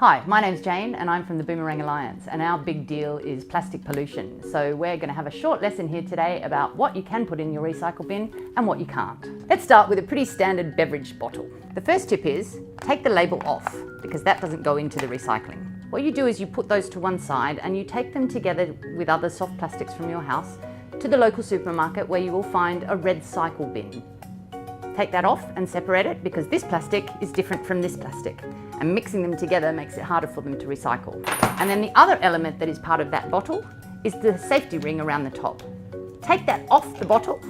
Hi, my name's Jayne and I'm from the Boomerang Alliance, and our big deal is plastic pollution. So we're going to have a short lesson here today about what you can put in your recycle bin and what you can't. Let's start with a pretty standard beverage bottle. The first tip is take the label off because that doesn't go into the recycling. What you do is you put those to one side and you take them together with other soft plastics from your house to the local supermarket where you will find a red cycle bin. Take that off and separate it because this plastic is different from this plastic, and mixing them together makes it harder for them to recycle. And then the other element that is part of that bottle is the safety ring around the top. Take that off the bottle,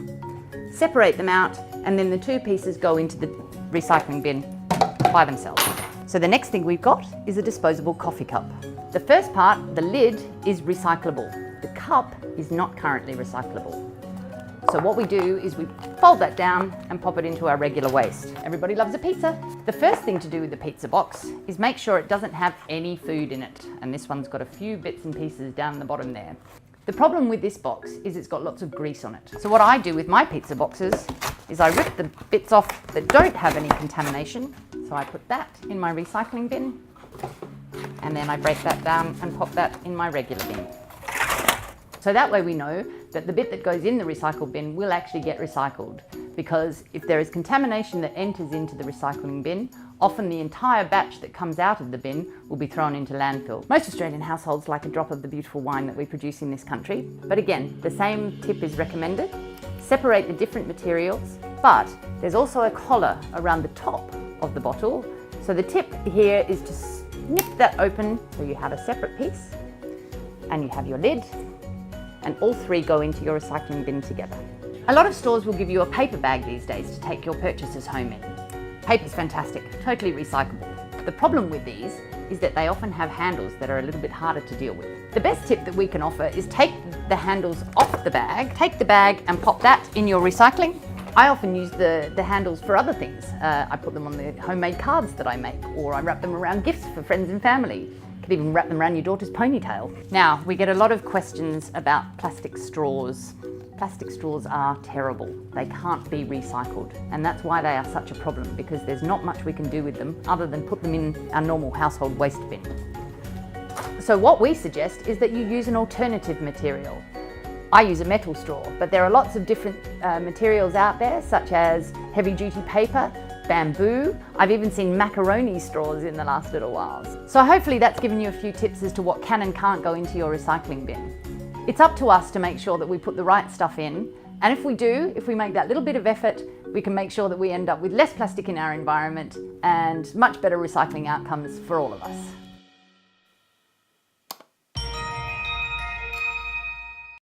separate them out, and then the two pieces go into the recycling bin by themselves. So the next thing we've got is a disposable coffee cup. The first part, the lid, is recyclable. The cup is not currently recyclable. So what we do is we fold that down and pop it into our regular waste. Everybody loves a pizza. The first thing to do with the pizza box is make sure it doesn't have any food in it. And this one's got a few bits and pieces down the bottom there. The problem with this box is it's got lots of grease on it. So what I do with my pizza boxes is I rip the bits off that don't have any contamination. So I put that in my recycling bin, and then I break that down and pop that in my regular bin. So that way we know that the bit that goes in the recycle bin will actually get recycled, because if there is contamination that enters into the recycling bin, often the entire batch that comes out of the bin will be thrown into landfill. Most Australian households like a drop of the beautiful wine that we produce in this country, but again, the same tip is recommended. Separate the different materials, but there's also a collar around the top of the bottle. So the tip here is to snip that open so you have a separate piece and you have your lid, and all three go into your recycling bin together. A lot of stores will give you a paper bag these days to take your purchases home in. Paper's fantastic, totally recyclable. The problem with these is that they often have handles that are a little bit harder to deal with. The best tip that we can offer is take the handles off the bag, take the bag and pop that in your recycling. I often use the handles for other things. I put them on the homemade cards that I make, or I wrap them around gifts for friends and family. Could even wrap them around your daughter's ponytail. Now, we get a lot of questions about plastic straws. Plastic straws are terrible. They can't be recycled, and that's why they are such a problem, because there's not much we can do with them other than put them in our normal household waste bin. So what we suggest is that you use an alternative material. I use a metal straw, but there are lots of different materials out there, such as heavy-duty paper, bamboo. I've even seen macaroni straws in the last little while. So hopefully that's given you a few tips as to what can and can't go into your recycling bin. It's up to us to make sure that we put the right stuff in, and if we make that little bit of effort, we can make sure that we end up with less plastic in our environment and much better recycling outcomes for all of us.